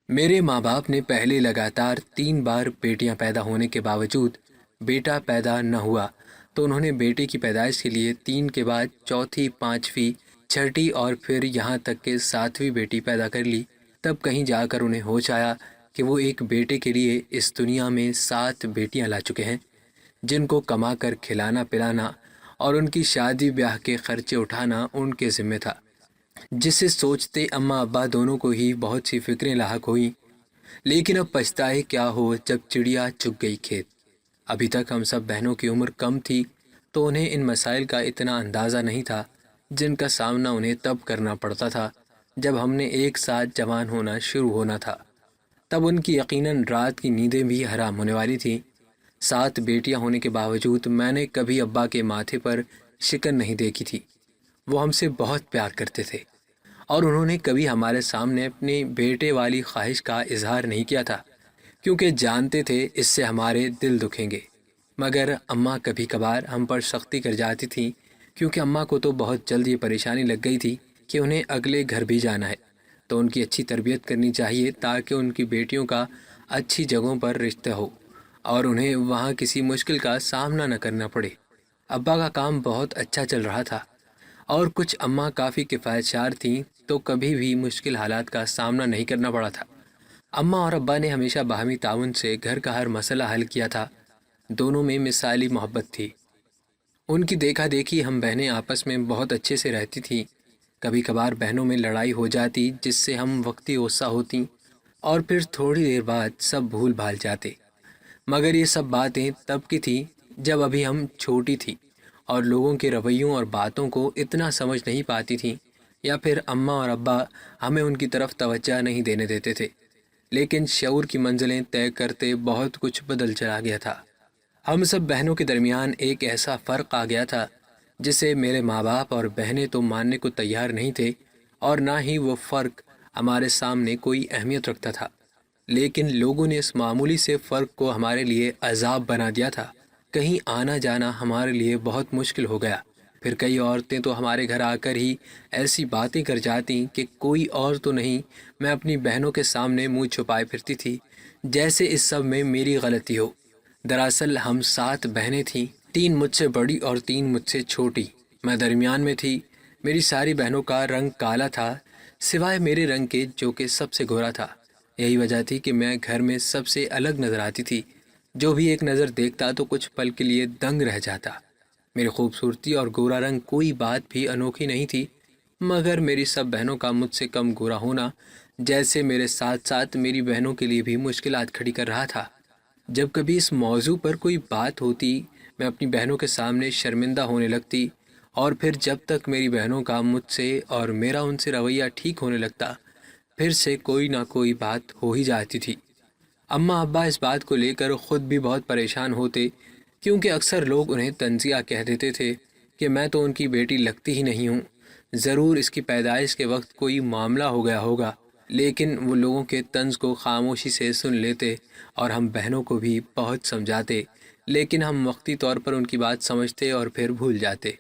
میرے ماں باپ نے پہلے لگاتار 3 بار بیٹیاں پیدا ہونے کے باوجود بیٹا پیدا نہ ہوا تو انہوں نے بیٹے کی پیدائش کے لیے 3 کے بعد چوتھی، پانچویں، چھٹی اور پھر یہاں تک کہ 7ویں بیٹی پیدا کر لی۔ تب کہیں جا کر انہیں ہوش آیا کہ وہ ایک بیٹے کے لیے اس دنیا میں 7 بیٹیاں لا چکے ہیں، جن کو کما کر کھلانا پلانا اور ان کی شادی بیاہ کے خرچے اٹھانا ان کے ذمہ تھا، جسے سوچتے اماں ابا دونوں کو ہی بہت سی فکریں لاحق ہوئیں۔ لیکن اب پچھتائے کیا ہو جب چڑیا چگ گئی کھیت۔ ابھی تک ہم سب بہنوں کی عمر کم تھی تو انہیں ان مسائل کا اتنا اندازہ نہیں تھا جن کا سامنا انہیں تب کرنا پڑتا تھا جب ہم نے ایک ساتھ جوان ہونا شروع ہونا تھا۔ تب ان کی یقیناً رات کی نیندیں بھی حرام ہونے والی تھیں۔ 7 بیٹیاں ہونے کے باوجود میں نے کبھی ابا کے ماتھے پر شکن نہیں دیکھی تھی۔ وہ ہم سے بہت پیار کرتے تھے اور انہوں نے کبھی ہمارے سامنے اپنے بیٹے والی خواہش کا اظہار نہیں کیا تھا، کیونکہ جانتے تھے اس سے ہمارے دل دکھیں گے۔ مگر اماں کبھی کبھار ہم پر سختی کر جاتی تھیں، کیونکہ اماں کو تو بہت جلد یہ پریشانی لگ گئی تھی کہ انہیں اگلے گھر بھی جانا ہے، تو ان کی اچھی تربیت کرنی چاہیے تاکہ ان کی بیٹیوں کا اچھی جگہوں پر رشتہ ہو اور انہیں وہاں کسی مشکل کا سامنا نہ کرنا پڑے۔ ابا کا کام بہت اچھا چل رہا تھا اور کچھ اماں کافی کفایت شار تھیں، تو کبھی بھی مشکل حالات کا سامنا نہیں کرنا پڑا تھا۔ اماں اور ابا نے ہمیشہ باہمی تعاون سے گھر کا ہر مسئلہ حل کیا تھا۔ دونوں میں مثالی محبت تھی۔ ان کی دیکھا دیکھی ہم بہنیں آپس میں بہت اچھے سے رہتی تھیں۔ کبھی کبھار بہنوں میں لڑائی ہو جاتی جس سے ہم وقتی غصہ ہوتی اور پھر تھوڑی دیر بعد سب بھول بھال جاتے، مگر یہ سب باتیں تب کی تھی جب ابھی ہم چھوٹی تھی اور لوگوں کے رویوں اور باتوں کو اتنا سمجھ نہیں پاتی تھیں، یا پھر اماں اور ابا ہمیں ان کی طرف توجہ نہیں دینے دیتے تھے۔ لیکن شعور کی منزلیں طے کرتے بہت کچھ بدل چلا گیا تھا۔ ہم سب بہنوں کے درمیان ایک ایسا فرق آ گیا تھا جسے میرے ماں باپ اور بہنیں تو ماننے کو تیار نہیں تھے، اور نہ ہی وہ فرق ہمارے سامنے کوئی اہمیت رکھتا تھا۔ لیکن لوگوں نے اس معمولی سے فرق کو ہمارے لیے عذاب بنا دیا تھا۔ کہیں آنا جانا ہمارے لیے بہت مشکل ہو گیا۔ پھر کئی عورتیں تو ہمارے گھر آ کر ہی ایسی باتیں کر جاتیں کہ کوئی اور تو نہیں، میں اپنی بہنوں کے سامنے منہ چھپائے پھرتی تھی جیسے اس سب میں میری غلطی ہو۔ دراصل ہم 7 بہنیں تھیں، 3 مجھ سے بڑی اور 3 مجھ سے چھوٹی۔ میں درمیان میں تھی۔ میری ساری بہنوں کا رنگ کالا تھا سوائے میرے رنگ کے جو کہ سب سے گورا تھا۔ یہی وجہ تھی کہ میں گھر میں سب سے الگ نظر آتی تھی۔ جو بھی ایک نظر دیکھتا تو کچھ پل کے لیے دنگ رہ جاتا۔ میری خوبصورتی اور گورا رنگ کوئی بات بھی انوکھی نہیں تھی، مگر میری سب بہنوں کا مجھ سے کم گورا ہونا جیسے میرے ساتھ ساتھ میری بہنوں کے لیے بھی مشکلات کھڑی کر رہا تھا۔ جب کبھی اس موضوع پر کوئی بات ہوتی، میں اپنی بہنوں کے سامنے شرمندہ ہونے لگتی، اور پھر جب تک میری بہنوں کا مجھ سے اور میرا ان سے رویہ ٹھیک ہونے لگتا، پھر سے کوئی نہ کوئی بات ہو ہی جاتی تھی۔ اماں ابا اس بات کو لے کر خود بھی بہت پریشان ہوتے، کیونکہ اکثر لوگ انہیں طنزیہ کہہ دیتے تھے کہ میں تو ان کی بیٹی لگتی ہی نہیں ہوں، ضرور اس کی پیدائش کے وقت کوئی معاملہ ہو گیا ہوگا۔ لیکن وہ لوگوں کے طنز کو خاموشی سے سن لیتے اور ہم بہنوں کو بھی بہت سمجھاتے، لیکن ہم وقتی طور پر ان کی بات سمجھتے اور پھر بھول جاتے۔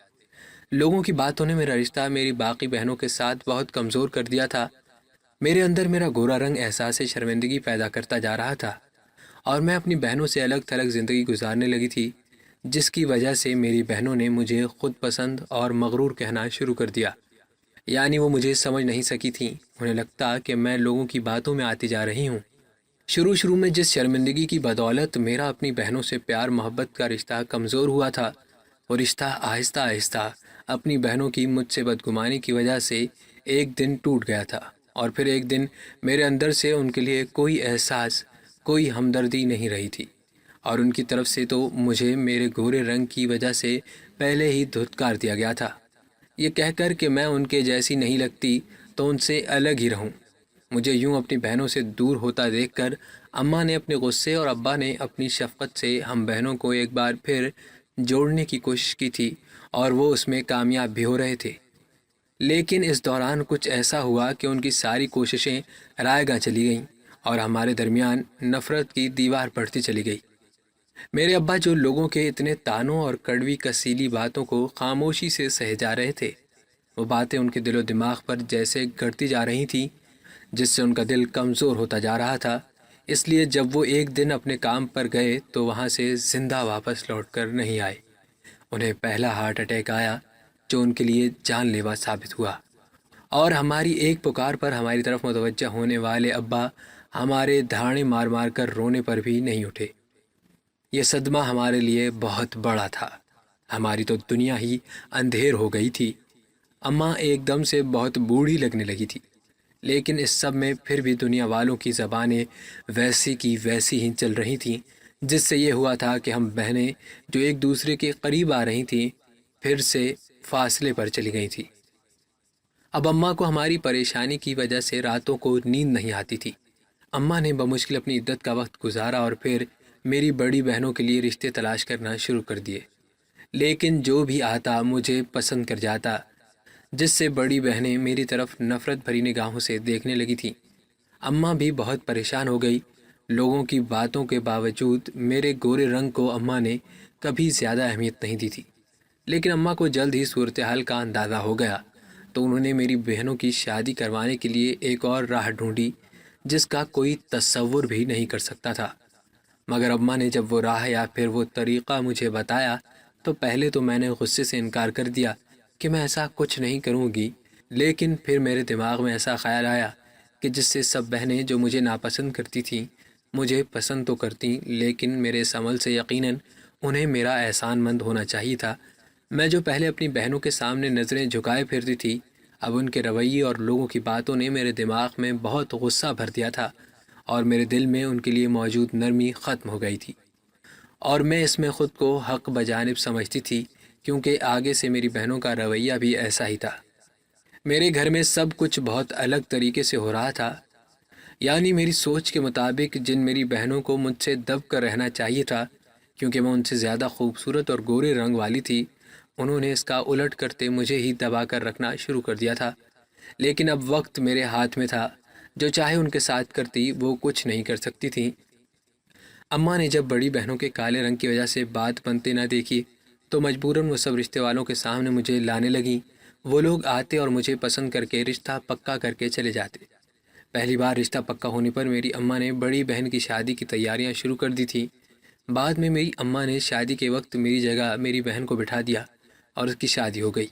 لوگوں کی باتوں نے میرا رشتہ میری باقی بہنوں کے ساتھ بہت کمزور کر دیا تھا۔ میرے اندر میرا گورا رنگ احساس شرمندگی پیدا کرتا جا رہا تھا، اور میں اپنی بہنوں سے الگ تھلگ زندگی گزارنے لگی تھی، جس کی وجہ سے میری بہنوں نے مجھے خود پسند اور مغرور کہنا شروع کر دیا۔ یعنی وہ مجھے سمجھ نہیں سکی تھیں، انہیں لگتا کہ میں لوگوں کی باتوں میں آتی جا رہی ہوں۔ شروع میں جس شرمندگی کی بدولت میرا اپنی بہنوں سے پیار محبت کا رشتہ کمزور ہوا تھا، وہ رشتہ آہستہ آہستہ اپنی بہنوں کی مجھ سے بدگمانی کی وجہ سے ایک دن ٹوٹ گیا تھا، اور پھر ایک دن میرے اندر سے ان کے لیے کوئی احساس، کوئی ہمدردی نہیں رہی تھی، اور ان کی طرف سے تو مجھے میرے گورے رنگ کی وجہ سے پہلے ہی دھتکار دیا گیا تھا، یہ کہہ کر کہ میں ان کے جیسی نہیں لگتی تو ان سے الگ ہی رہوں۔ مجھے یوں اپنی بہنوں سے دور ہوتا دیکھ کر اماں نے اپنے غصے اور ابا نے اپنی شفقت سے ہم بہنوں کو ایک بار پھر جوڑنے کی کوشش کی تھی، اور وہ اس میں کامیاب بھی ہو رہے تھے۔ لیکن اس دوران کچھ ایسا ہوا کہ ان کی ساری کوششیں رائے گاں چلی گئیں اور ہمارے درمیان نفرت کی دیوار بڑھتی چلی گئی۔ میرے ابا جو لوگوں کے اتنے تانوں اور کڑوی کسیلی باتوں کو خاموشی سے سہے جا رہے تھے، وہ باتیں ان کے دل و دماغ پر جیسے گڑتی جا رہی تھیں جس سے ان کا دل کمزور ہوتا جا رہا تھا۔ اس لیے جب وہ ایک دن اپنے کام پر گئے تو وہاں سے زندہ واپس لوٹ کر نہیں آئے۔ انہیں پہلا ہارٹ اٹیک آیا جو ان کے لیے جان لیوا ثابت ہوا، اور ہماری ایک پکار پر ہماری طرف متوجہ ہونے والے ابا ہمارے دھاڑے مار مار کر رونے پر بھی نہیں اٹھے۔ یہ صدمہ ہمارے لیے بہت بڑا تھا، ہماری تو دنیا ہی اندھیر ہو گئی تھی۔ اماں ایک دم سے بہت بوڑھی لگنے لگی تھی، لیکن اس سب میں پھر بھی دنیا والوں کی زبانیں ویسی کی ویسی ہی چل رہی تھیں، جس سے یہ ہوا تھا کہ ہم بہنیں جو ایک دوسرے کے قریب آ رہی تھیں پھر سے فاصلے پر چلی گئی تھیں۔ اب اماں کو ہماری پریشانی کی وجہ سے راتوں کو نیند نہیں آتی تھی۔ اماں نے بمشکل اپنی عدت کا وقت گزارا اور پھر میری بڑی بہنوں کے لیے رشتے تلاش کرنا شروع کر دیے، لیکن جو بھی آتا مجھے پسند کر جاتا، جس سے بڑی بہنیں میری طرف نفرت بھری نگاہوں سے دیکھنے لگی تھیں۔ اماں بھی بہت پریشان ہو گئی۔ لوگوں کی باتوں کے باوجود میرے گورے رنگ کو اماں نے کبھی زیادہ اہمیت نہیں دی تھی، لیکن اماں کو جلد ہی صورتحال کا اندازہ ہو گیا، تو انہوں نے میری بہنوں کی شادی کروانے کے لیے ایک اور راہ ڈھونڈی جس کا کوئی تصور بھی نہیں کر سکتا تھا۔ مگر اماں نے جب وہ راہ یا پھر وہ طریقہ مجھے بتایا تو پہلے تو میں نے غصے سے انکار کر دیا کہ میں ایسا کچھ نہیں کروں گی، لیکن پھر میرے دماغ میں ایسا خیال آیا کہ جس سے سب بہنیں جو مجھے ناپسند کرتی تھیں مجھے پسند تو کرتیں، لیکن میرے اس عمل سے یقیناً انہیں میرا احسان مند ہونا چاہیے تھا۔ میں جو پہلے اپنی بہنوں کے سامنے نظریں جھکائے پھرتی تھی، اب ان کے رویے اور لوگوں کی باتوں نے میرے دماغ میں بہت غصہ بھر دیا تھا، اور میرے دل میں ان کے لیے موجود نرمی ختم ہو گئی تھی، اور میں اس میں خود کو حق بجانب سمجھتی تھی، کیونکہ آگے سے میری بہنوں کا رویہ بھی ایسا ہی تھا۔ میرے گھر میں سب کچھ بہت الگ طریقے سے ہو رہا تھا، یعنی میری سوچ کے مطابق جن میری بہنوں کو مجھ سے دب کر رہنا چاہیے تھا، کیونکہ میں ان سے زیادہ خوبصورت اور گورے رنگ والی تھی، انہوں نے اس کا الٹ کرتے مجھے ہی دبا کر رکھنا شروع کر دیا تھا۔ لیکن اب وقت میرے ہاتھ میں تھا، جو چاہے ان کے ساتھ کرتی وہ کچھ نہیں کر سکتی تھی۔ اماں نے جب بڑی بہنوں کے کالے رنگ کی وجہ سے بات بنتے نہ دیکھی تو مجبوراً وہ سب رشتے والوں کے سامنے مجھے لانے لگیں۔ وہ لوگ آتے اور مجھے پسند کر کے رشتہ پکا کر کے چلے جاتے۔ پہلی بار رشتہ پکا ہونے پر میری اماں نے بڑی بہن کی شادی کی تیاریاں شروع کر دی تھیں۔ بعد میں میری اماں نے شادی کے وقت میری جگہ میری بہن کو بٹھا دیا اور اس کی شادی ہو گئی۔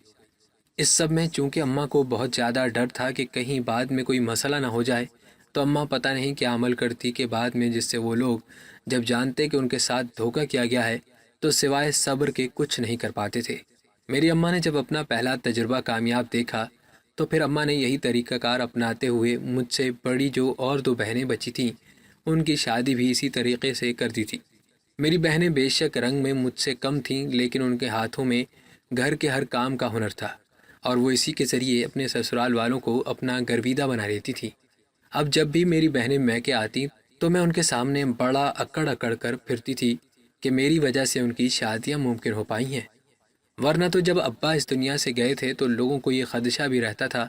اس سب میں چونکہ اماں کو بہت زیادہ ڈر تھا کہ کہیں بعد میں کوئی مسئلہ نہ ہو جائے، تو اماں پتہ نہیں کیا عمل کرتی کہ بعد میں جس سے وہ لوگ جب جانتے کہ ان کے ساتھ دھوکہ کیا گیا ہے تو سوائے صبر کے کچھ نہیں کر پاتے تھے۔ میری اماں نے جب اپنا پہلا تجربہ کامیاب دیکھا تو پھر اماں نے یہی طریقہ کار اپناتے ہوئے مجھ سے بڑی جو اور دو بہنیں بچی تھیں ان کی شادی بھی اسی طریقے سے کر دی تھی۔ میری بہنیں بے شک رنگ میں مجھ سے کم تھیں، لیکن ان کے ہاتھوں میں گھر کے ہر کام کا ہنر تھا، اور وہ اسی کے ذریعے اپنے سسرال والوں کو اپنا گرویدہ بنا لیتی تھی۔ اب جب بھی میری بہنیں میکے آتی تو میں ان کے سامنے بڑا اکڑ اکڑ کر پھرتی تھی کہ میری وجہ سے ان کی شادیاں ممکن ہو پائی ہیں، ورنہ تو جب ابا اس دنیا سے گئے تھے تو لوگوں کو یہ خدشہ بھی رہتا تھا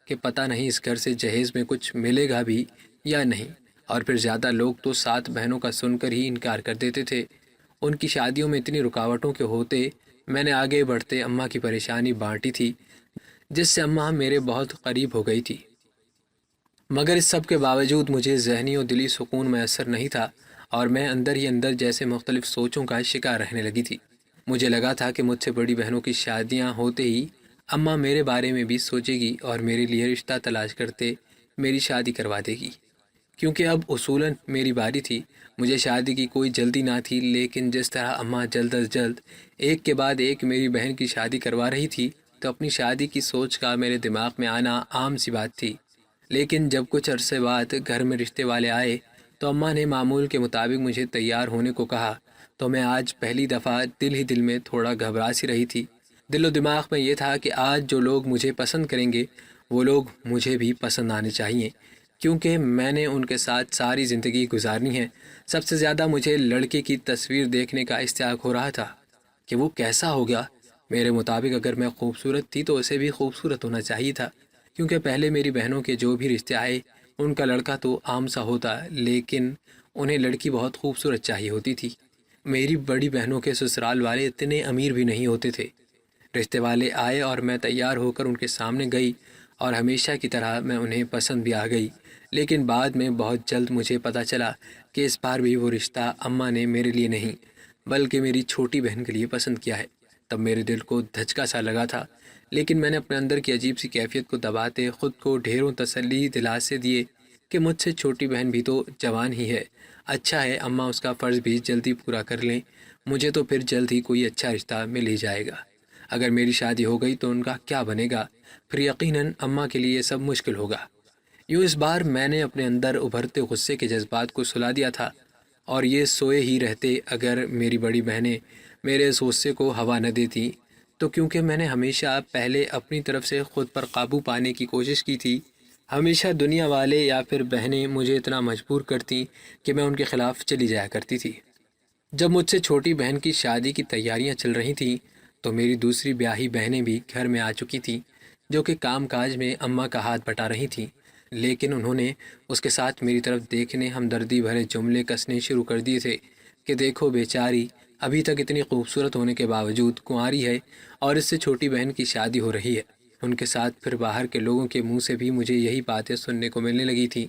کہ پتہ نہیں اس گھر سے جہیز میں کچھ ملے گا بھی یا نہیں، اور پھر زیادہ لوگ تو 7 بہنوں کا سن کر ہی انکار کر دیتے تھے۔ ان کی شادیوں میں اتنی رکاوٹوں کے ہوتے میں نے آگے بڑھتے اماں کی پریشانی بانٹی تھی، جس سے اماں میرے بہت قریب ہو گئی تھی۔ مگر اس سب کے باوجود مجھے ذہنی اور دلی سکون میسر نہیں تھا، اور میں اندر ہی اندر جیسے مختلف سوچوں کا شکار رہنے لگی تھی۔ مجھے لگا تھا کہ مجھ سے بڑی بہنوں کی شادیاں ہوتے ہی اماں میرے بارے میں بھی سوچے گی اور میرے لیے رشتہ تلاش کرتے میری شادی کروا دے گی، کیونکہ اب اصولاً میری باری تھی۔ مجھے شادی کی کوئی جلدی نہ تھی، لیکن جس طرح اماں جلد از جلد ایک کے بعد ایک میری بہن کی شادی کروا رہی تھی تو اپنی شادی کی سوچ کا میرے دماغ میں آنا عام سی بات تھی۔ لیکن جب کچھ عرصے بعد گھر میں رشتے والے آئے تو اماں نے معمول کے مطابق مجھے تیار ہونے کو کہا، تو میں آج پہلی دفعہ دل ہی دل میں تھوڑا گھبرا سی رہی تھی۔ دل و دماغ میں یہ تھا کہ آج جو لوگ مجھے پسند کریں گے وہ لوگ مجھے بھی پسند آنے چاہیے، کیونکہ میں نے ان کے ساتھ ساری زندگی گزارنی ہے۔ سب سے زیادہ مجھے لڑکے کی تصویر دیکھنے کا اشتیاق ہو رہا تھا کہ وہ کیسا ہو گیا۔ میرے مطابق اگر میں خوبصورت تھی تو اسے بھی خوبصورت ہونا چاہیے تھا، کیونکہ پہلے میری بہنوں کے جو بھی رشتے آئے ان کا لڑکا تو عام سا ہوتا، لیکن انہیں لڑکی بہت خوبصورت چاہیے ہوتی تھی۔ میری بڑی بہنوں کے سسرال والے اتنے امیر بھی نہیں ہوتے تھے۔ رشتے والے آئے اور میں تیار ہو کر ان کے سامنے گئی، اور ہمیشہ کی طرح میں انہیں پسند بھی آ گئی، لیکن بعد میں بہت جلد مجھے پتہ چلا کہ اس بار بھی وہ رشتہ اماں نے میرے لیے نہیں بلکہ میری چھوٹی بہن کے لیے پسند کیا ہے۔ تب میرے دل کو دھچکا سا لگا تھا، لیکن میں نے اپنے اندر کی عجیب سی کیفیت کو دباتے خود کو ڈھیروں تسلی دلاسے دیے کہ مجھ سے چھوٹی بہن بھی تو جوان ہی ہے، اچھا ہے اماں اس کا فرض بھی جلدی پورا کر لیں، مجھے تو پھر جلد ہی کوئی اچھا رشتہ مل ہی جائے گا۔ اگر میری شادی ہو گئی تو ان کا کیا بنے گا؟ پھر یقیناً اماں کے لیے یہ سب مشکل ہوگا۔ یوں اس بار میں نے اپنے اندر ابھرتے غصے کے جذبات کو سلا دیا تھا، اور یہ سوئے ہی رہتے اگر میری بڑی بہنیں میرے اس غصے کو ہوا نہ دیتی تو کیونکہ میں نے ہمیشہ پہلے اپنی طرف سے خود پر قابو پانے کی کوشش کی تھی، ہمیشہ دنیا والے یا پھر بہنیں مجھے اتنا مجبور کرتی کہ میں ان کے خلاف چلی جایا کرتی تھی۔ جب مجھ سے چھوٹی بہن کی شادی کی تیاریاں چل رہی تھیں تو میری دوسری بیاہی بہنیں بھی گھر میں آ چکی تھیں، جو کہ کام کاج میں اماں کا ہاتھ بٹا رہی تھیں، لیکن انہوں نے اس کے ساتھ میری طرف دیکھنے ہمدردی بھرے جملے کسنے شروع کر دیے تھے کہ دیکھو بیچاری ابھی تک اتنی خوبصورت ہونے کے باوجود کنواری ہے اور اس سے چھوٹی بہن کی شادی ہو رہی ہے۔ ان کے ساتھ پھر باہر کے لوگوں کے منہ سے بھی مجھے یہی باتیں سننے کو ملنے لگی تھیں۔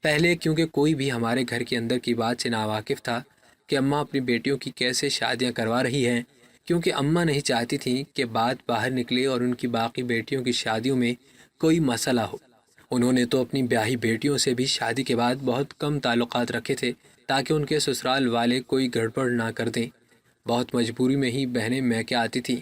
پہلے کیونکہ کوئی بھی ہمارے گھر کے اندر کی بات سے ناواقف تھا کہ اماں اپنی بیٹیوں کی کیسے شادیاں کروا رہی ہیں، کیونکہ اماں نہیں چاہتی تھیں کہ بات باہر نکلے اور ان کی باقی بیٹیوں کی شادیوں میں کوئی مسئلہ ہو۔ انہوں نے تو اپنی بیاہی بیٹیوں سے بھی شادی کے بعد بہت کم تعلقات رکھے تھے تاکہ ان کے سسرال والے کوئی گڑبڑ نہ کر دیں۔ بہت مجبوری میں ہی بہنیں میکے آتی تھیں،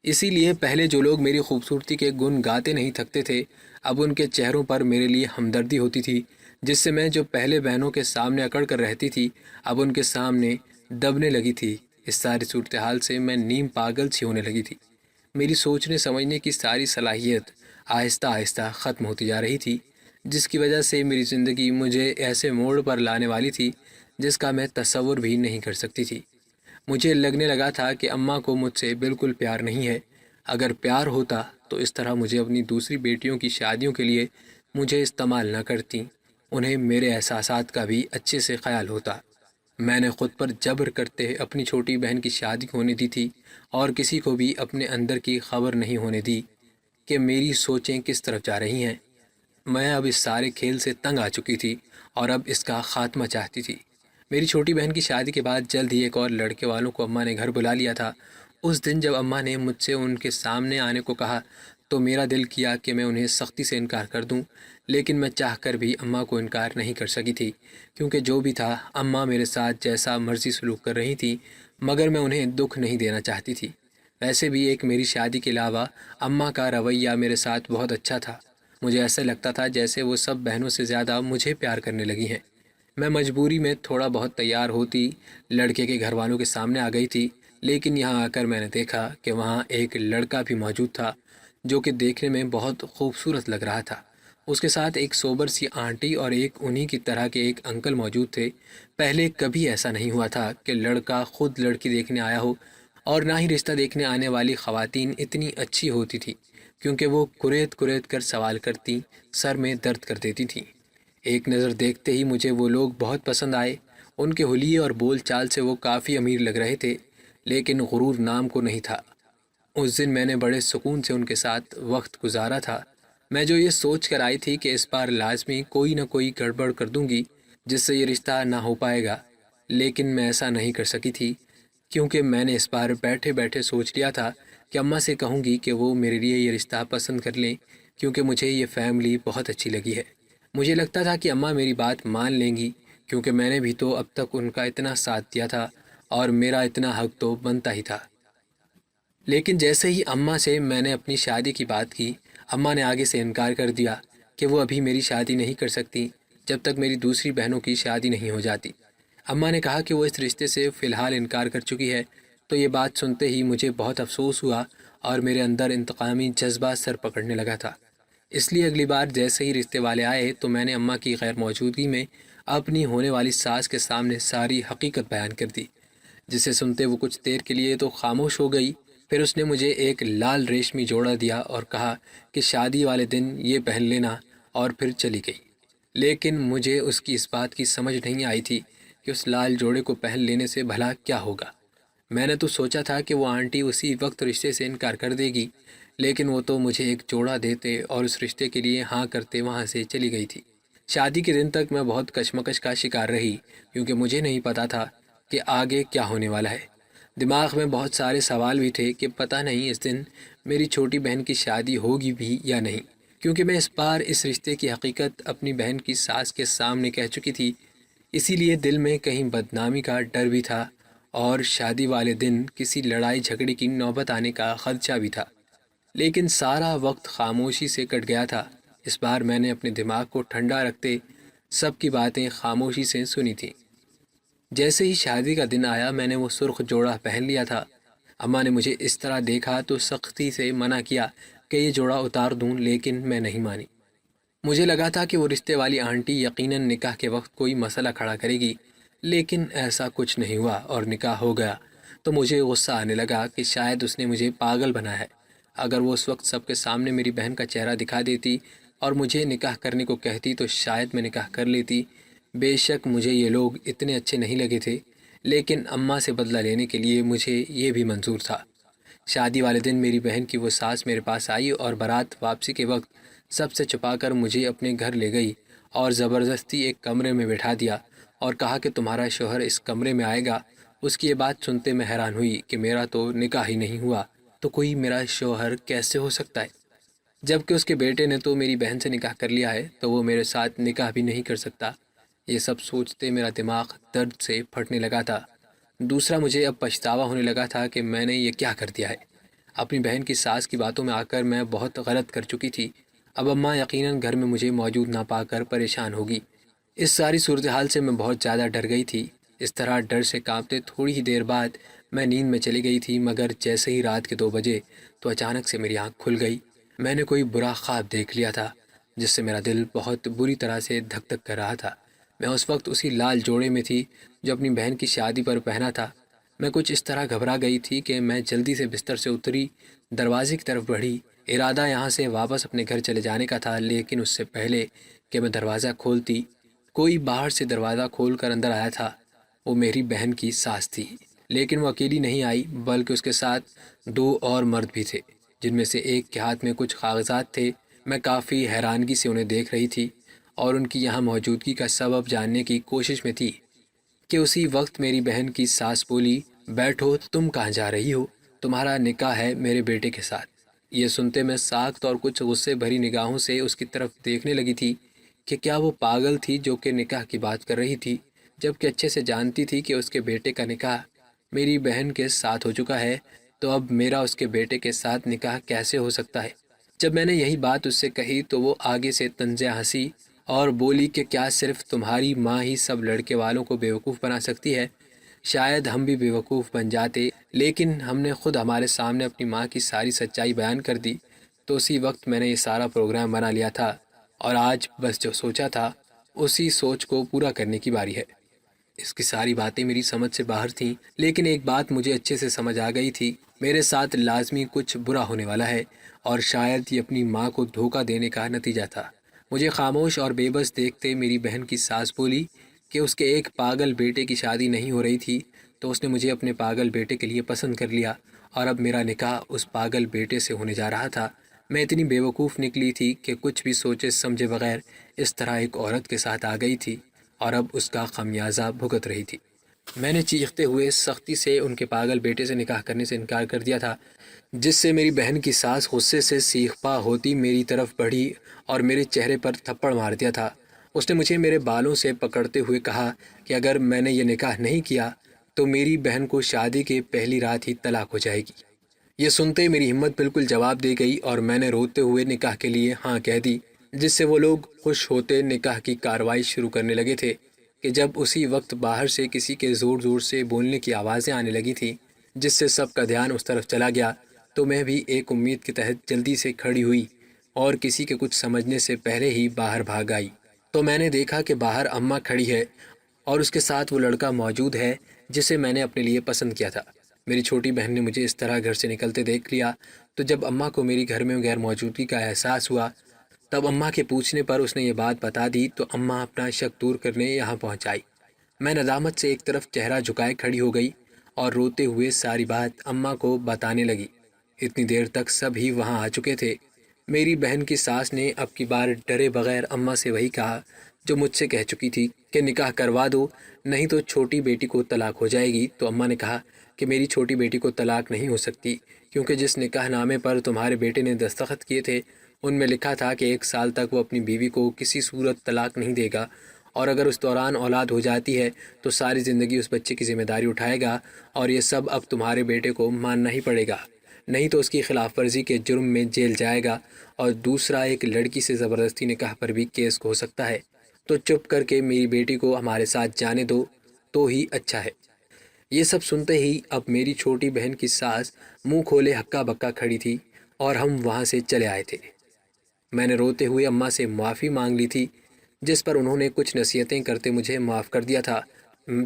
اسی لیے پہلے جو لوگ میری خوبصورتی کے گن گاتے نہیں تھکتے تھے اب ان کے چہروں پر میرے لیے ہمدردی ہوتی تھی، جس سے میں جو پہلے بہنوں کے سامنے اکڑ کر رہتی تھی اب ان کے سامنے دبنے لگی تھی۔ اس ساری صورتحال سے میں نیم پاگل سی ہونے لگی تھی۔ میری سوچنے سمجھنے کی ساری صلاحیت آہستہ آہستہ ختم ہوتی جا رہی تھی، جس کی وجہ سے میری زندگی مجھے ایسے موڑ پر لانے والی تھی جس کا میں تصور بھی نہیں کر سکتی تھی۔ مجھے لگنے لگا تھا کہ اماں کو مجھ سے بالکل پیار نہیں ہے، اگر پیار ہوتا تو اس طرح مجھے اپنی دوسری بیٹیوں کی شادیوں کے لیے مجھے استعمال نہ کرتی، انہیں میرے احساسات کا بھی اچھے سے خیال ہوتا۔ میں نے خود پر جبر کرتے اپنی چھوٹی بہن کی شادی ہونے دی تھی اور کسی کو بھی اپنے اندر کی خبر نہیں ہونے دی کہ میری سوچیں کس طرف جا رہی ہیں۔ میں اب اس سارے کھیل سے تنگ آ چکی تھی اور اب اس کا خاتمہ چاہتی تھی۔ میری چھوٹی بہن کی شادی کے بعد جلد ہی ایک اور لڑکے والوں کو اماں نے گھر بلا لیا تھا۔ اس دن جب اماں نے مجھ سے ان کے سامنے آنے کو کہا تو میرا دل کیا کہ میں انہیں سختی سے انکار کر دوں، لیکن میں چاہ کر بھی اماں کو انکار نہیں کر سکی تھی، کیونکہ جو بھی تھا اماں میرے ساتھ جیسا مرضی سلوک کر رہی تھی، مگر میں انہیں دکھ نہیں دینا چاہتی تھی۔ ویسے بھی ایک میری شادی کے علاوہ اماں کا رویہ میرے ساتھ بہت اچھا تھا، مجھے ایسا لگتا تھا جیسے وہ سب بہنوں سے زیادہ مجھے پیار کرنے لگی ہیں۔ میں مجبوری میں تھوڑا بہت تیار ہوتی لڑکے کے گھر والوں کے سامنے آ گئی تھی، لیکن یہاں آ کر میں نے دیکھا کہ وہاں ایک لڑکا بھی موجود تھا جو کہ دیکھنے میں بہت خوبصورت لگ رہا تھا۔ اس کے ساتھ ایک سوبر سی آنٹی اور ایک انہی کی طرح کے ایک انکل موجود تھے۔ پہلے کبھی ایسا نہیں ہوا تھا کہ لڑکا خود لڑکی دیکھنے آیا ہو، اور نہ ہی رشتہ دیکھنے آنے والی خواتین اتنی اچھی ہوتی تھی، کیونکہ وہ کریت کریت کر سوال کرتی سر میں درد کر دیتی تھیں۔ ایک نظر دیکھتے ہی مجھے وہ لوگ بہت پسند آئے۔ ان کے حلیے اور بول چال سے وہ کافی امیر لگ رہے تھے، لیکن غرور نام کو نہیں تھا۔ اس دن میں نے بڑے سکون سے ان کے ساتھ وقت گزارا تھا۔ میں جو یہ سوچ کر آئی تھی کہ اس بار لازمی کوئی نہ کوئی گڑبڑ کر دوں گی جس سے یہ رشتہ نہ ہو پائے گا، لیکن میں ایسا نہیں کر سکی تھی، کیونکہ میں نے اس بار بیٹھے بیٹھے سوچ لیا تھا کہ اماں سے کہوں گی کہ وہ میرے لیے یہ رشتہ پسند کر لیں، کیونکہ مجھے یہ فیملی بہت اچھی لگی ہے۔ مجھے لگتا تھا کہ اماں میری بات مان لیں گی، کیونکہ میں نے بھی تو اب تک ان کا اتنا ساتھ دیا تھا اور میرا اتنا حق تو بنتا ہی تھا۔ لیکن جیسے ہی اماں سے میں نے اپنی شادی کی بات کی، اماں نے آگے سے انکار کر دیا کہ وہ ابھی میری شادی نہیں کر سکتی جب تک میری دوسری بہنوں کی شادی نہیں ہو جاتی۔ اماں نے کہا کہ وہ اس رشتے سے فی الحال انکار کر چکی ہے۔ تو یہ بات سنتے ہی مجھے بہت افسوس ہوا اور میرے اندر انتقامی جذبہ سر پکڑنے لگا تھا۔ اس لیے اگلی بار جیسے ہی رشتے والے آئے تو میں نے اماں کی غیر موجودگی میں اپنی ہونے والی ساس کے سامنے ساری حقیقت بیان کر دی، جسے سنتے وہ کچھ دیر کے لیے تو خاموش ہو گئی، پھر اس نے مجھے ایک لال ریشمی جوڑا دیا اور کہا کہ شادی والے دن یہ پہن لینا، اور پھر چلی گئی۔ لیکن مجھے اس کی اس بات کی سمجھ نہیں آئی تھی کہ اس لال جوڑے کو پہن لینے سے بھلا کیا ہوگا۔ میں نے تو سوچا تھا کہ وہ آنٹی اسی وقت رشتے سے انکار کر دے گی، لیکن وہ تو مجھے ایک جوڑا دیتے اور اس رشتے کے لیے ہاں کرتے وہاں سے چلی گئی تھی۔ شادی کے دن تک میں بہت کشمکش کا شکار رہی، کیونکہ مجھے نہیں پتا تھا کہ آگے کیا ہونے والا ہے۔ دماغ میں بہت سارے سوال بھی تھے کہ پتہ نہیں اس دن میری چھوٹی بہن کی شادی ہوگی بھی یا نہیں، کیونکہ میں اس بار اس رشتے کی حقیقت اپنی بہن کی ساس کے سامنے کہہ چکی تھی۔ اسی لیے دل میں کہیں بدنامی کا ڈر بھی تھا، اور شادی والے دن کسی لڑائی جھگڑے کی نوبت آنے کا خدشہ بھی تھا۔ لیکن سارا وقت خاموشی سے کٹ گیا تھا۔ اس بار میں نے اپنے دماغ کو ٹھنڈا رکھتے سب کی باتیں خاموشی سے سنی تھیں۔ جیسے ہی شادی کا دن آیا، میں نے وہ سرخ جوڑا پہن لیا تھا۔ اماں نے مجھے اس طرح دیکھا تو سختی سے منع کیا کہ یہ جوڑا اتار دوں، لیکن میں نہیں مانی۔ مجھے لگا تھا کہ وہ رشتے والی آنٹی یقیناً نکاح کے وقت کوئی مسئلہ کھڑا کرے گی، لیکن ایسا کچھ نہیں ہوا اور نکاح ہو گیا۔ تو مجھے غصہ آنے لگا کہ شاید اس نے مجھے پاگل بنایا ہے۔ اگر وہ اس وقت سب کے سامنے میری بہن کا چہرہ دکھا دیتی اور مجھے نکاح کرنے کو کہتی تو شاید میں نکاح کر لیتی۔ بے شک مجھے یہ لوگ اتنے اچھے نہیں لگے تھے، لیکن اماں سے بدلہ لینے کے لیے مجھے یہ بھی منظور تھا۔ شادی والے دن میری بہن کی وہ ساس میرے پاس آئی اور بارات واپسی کے وقت سب سے چھپا کر مجھے اپنے گھر لے گئی اور زبردستی ایک کمرے میں بٹھا دیا اور کہا کہ تمہارا شوہر اس کمرے میں آئے گا۔ اس کی یہ بات سنتے میں حیران ہوئی کہ میرا تو نکاح ہی نہیں ہوا، تو کوئی میرا شوہر کیسے ہو سکتا ہے؟ جبکہ اس کے بیٹے نے تو میری بہن سے نکاح کر لیا ہے، تو وہ میرے ساتھ نکاح بھی نہیں کر سکتا۔ یہ سب سوچتے میرا دماغ درد سے پھٹنے لگا تھا۔ دوسرا، مجھے اب پچھتاوا ہونے لگا تھا کہ میں نے یہ کیا کر دیا ہے۔ اپنی بہن کی ساس کی باتوں میں آ کر میں بہت غلط کر چکی تھی۔ اب اماں یقیناً گھر میں مجھے موجود نہ پا کر پریشان ہوگی۔ اس ساری صورتحال سے میں بہت زیادہ ڈر گئی تھی۔ اس طرح ڈر سے کانپتے تھوڑی ہی دیر بعد میں نیند میں چلی گئی تھی، مگر جیسے ہی رات کے 2 بجے تو اچانک سے میری آنکھ کھل گئی۔ میں نے کوئی برا خواب دیکھ لیا تھا، جس سے میرا دل بہت بری طرح سے دھک دھک کر رہا تھا۔ میں اس وقت اسی لال جوڑے میں تھی جو اپنی بہن کی شادی پر پہنا تھا۔ میں کچھ اس طرح گھبرا گئی تھی کہ میں جلدی سے بستر سے اتری، دروازے کی طرف بڑھی۔ ارادہ یہاں سے واپس اپنے گھر چلے جانے کا تھا، لیکن اس سے پہلے کہ میں دروازہ کھولتی، کوئی باہر سے دروازہ کھول کر اندر آیا تھا۔ وہ میری بہن کی ساس تھی، لیکن وہ اکیلی نہیں آئی، بلکہ اس کے ساتھ 2 اور مرد بھی تھے، جن میں سے ایک کے ہاتھ میں کچھ کاغذات تھے۔ میں کافی حیرانگی سے انہیں دیکھ رہی تھی اور ان کی یہاں موجودگی کا سبب جاننے کی کوشش میں تھی کہ اسی وقت میری بہن کی ساس بولی، بیٹھو، تم کہاں جا رہی ہو؟ تمہارا نکاح ہے میرے بیٹے کے ساتھ۔ یہ سنتے میں ساخت اور کچھ غصے بھری نگاہوں سے اس کی طرف دیکھنے لگی تھی کہ کیا وہ پاگل تھی جو کہ نکاح کی بات کر رہی تھی، جبکہ اچھے سے جانتی تھی کہ اس کے بیٹے کا نکاح میری بہن کے ساتھ ہو چکا ہے، تو اب میرا اس کے بیٹے کے ساتھ نکاح کیسے ہو سکتا ہے؟ جب میں نے یہی بات اس سے کہی تو وہ آگے سے طنزیہ ہنسی اور بولی کہ کیا صرف تمہاری ماں ہی سب لڑکے والوں کو بیوقوف بنا سکتی ہے؟ شاید ہم بھی بیوقوف بن جاتے، لیکن ہم نے خود ہمارے سامنے اپنی ماں کی ساری سچائی بیان کر دی۔ تو اسی وقت میں نے یہ سارا پروگرام بنا لیا تھا، اور آج بس جو سوچا تھا اسی سوچ کو پورا کرنے کی باری ہے۔ اس کی ساری باتیں میری سمجھ سے باہر تھیں، لیکن ایک بات مجھے اچھے سے سمجھ آ گئی تھی، میرے ساتھ لازمی کچھ برا ہونے والا ہے، اور شاید یہ اپنی ماں کو دھوکہ دینے کا نتیجہ تھا۔ مجھے خاموش اور بے بس دیکھتے میری بہن کی ساس بولی کہ اس کے ایک پاگل بیٹے کی شادی نہیں ہو رہی تھی، تو اس نے مجھے اپنے پاگل بیٹے کے لیے پسند کر لیا، اور اب میرا نکاح اس پاگل بیٹے سے ہونے جا رہا تھا۔ میں اتنی بیوقوف نکلی تھی کہ کچھ بھی سوچے سمجھے بغیر اس طرح ایک عورت کے ساتھ آ گئی تھی، اور اب اس کا خمیازہ بھگت رہی تھی۔ میں نے چیختے ہوئے سختی سے ان کے پاگل بیٹے سے نکاح کرنے سے انکار کر دیا تھا، جس سے میری بہن کی ساس غصے سے سیخ پا ہوتی میری طرف بڑھی اور میرے چہرے پر تھپڑ مار دیا تھا۔ اس نے مجھے میرے بالوں سے پکڑتے ہوئے کہا کہ اگر میں نے یہ نکاح نہیں کیا تو میری بہن کو شادی کے پہلی رات ہی طلاق ہو جائے گی۔ یہ سنتے میری ہمت بالکل جواب دے گئی اور میں نے روتے ہوئے نکاح کے لیے ہاں کہہ دی، جس سے وہ لوگ خوش ہوتے نکاح کی کارروائی شروع کرنے لگے تھے کہ جب اسی وقت باہر سے کسی کے زور زور سے بولنے کی آوازیں آنے لگی تھیں، جس سے سب کا دھیان اس طرف چلا گیا۔ تو میں بھی ایک امید کے تحت جلدی سے کھڑی ہوئی اور کسی کے کچھ سمجھنے سے پہلے ہی باہر بھاگ آئی۔ تو میں نے دیکھا کہ باہر اماں کھڑی ہے اور اس کے ساتھ وہ لڑکا موجود ہے جسے میں نے اپنے لیے پسند کیا تھا۔ میری چھوٹی بہن نے مجھے اس طرح گھر سے نکلتے دیکھ لیا، تو جب اماں کو میری گھر میں غیر موجودگی کا احساس ہوا، تب اماں کے پوچھنے پر اس نے یہ بات بتا دی، تو اماں اپنا شک دور کرنے یہاں پہنچ آئی۔ میں ندامت سے ایک طرف چہرہ جھکائے کھڑی ہو گئی اور روتے ہوئے ساری بات اماں کو بتانے لگی۔ اتنی دیر تک سب ہی وہاں آ چکے تھے۔ میری بہن کی ساس نے اب کی بار ڈرے بغیر اماں سے وہی کہا جو مجھ سے کہہ چکی تھی کہ نکاح کروا دو نہیں تو چھوٹی بیٹی کو طلاق ہو جائے گی، تو اماں نے کہا کہ میری چھوٹی بیٹی کو طلاق نہیں ہو سکتی، کیونکہ جس نکاح نامے پر تمہارے بیٹے نے دستخط کیے تھے ان میں لکھا تھا کہ 1 سال تک وہ اپنی بیوی کو کسی صورت طلاق نہیں دے گا، اور اگر اس دوران اولاد ہو جاتی ہے تو ساری زندگی اس بچے کی ذمہ داری اٹھائے گا، اور یہ سب اب تمہارے بیٹے کو ماننا ہی پڑے گا، نہیں تو اس کی خلاف ورزی کے جرم میں جیل جائے گا، اور دوسرا ایک لڑکی سے زبردستی نکاح پر بھی کیس ہو سکتا ہے، تو چپ کر کے میری بیٹی کو ہمارے ساتھ جانے دو تو ہی اچھا ہے۔ یہ سب سنتے ہی اب میری چھوٹی بہن کی ساس منہ کھولے ہکا بکا کھڑی تھی، اور ہم وہاں سے چلے آئے تھے۔ میں نے روتے ہوئے اماں سے معافی مانگ لی تھی، جس پر انہوں نے کچھ نصیحتیں کرتے مجھے معاف کر دیا تھا۔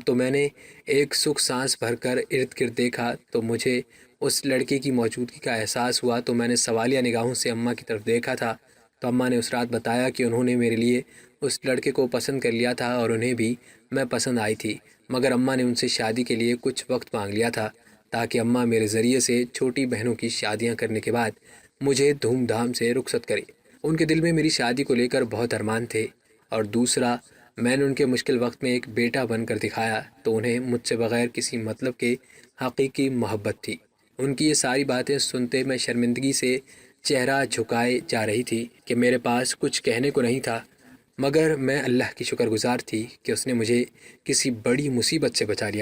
تو میں نے ایک سکھ سانس بھر کر ارد گرد دیکھا تو مجھے اس لڑکے کی موجودگی کا احساس ہوا، تو میں نے سوالیہ نگاہوں سے اماں کی طرف دیکھا تھا، تو اماں نے اس رات بتایا کہ انہوں نے میرے لیے اس لڑکے کو پسند کر لیا تھا، اور انہیں بھی میں پسند آئی تھی، مگر اماں نے ان سے شادی کے لیے کچھ وقت مانگ لیا تھا، تاکہ اماں میرے ذریعے سے چھوٹی بہنوں کی شادیاں کرنے کے بعد مجھے دھوم دھام سے رخصت کرے۔ ان کے دل میں میری شادی کو لے کر بہت ارمان تھے، اور دوسرا میں نے ان کے مشکل وقت میں ایک بیٹا بن کر دکھایا، تو انہیں مجھ سے بغیر کسی مطلب کے حقیقی محبت تھی۔ ان کی یہ ساری باتیں سنتے میں شرمندگی سے چہرہ جھکائے جا رہی تھی کہ میرے پاس کچھ کہنے کو نہیں تھا، مگر میں اللہ کی شکر گزار تھی کہ اس نے مجھے کسی بڑی مصیبت سے بچا لیا۔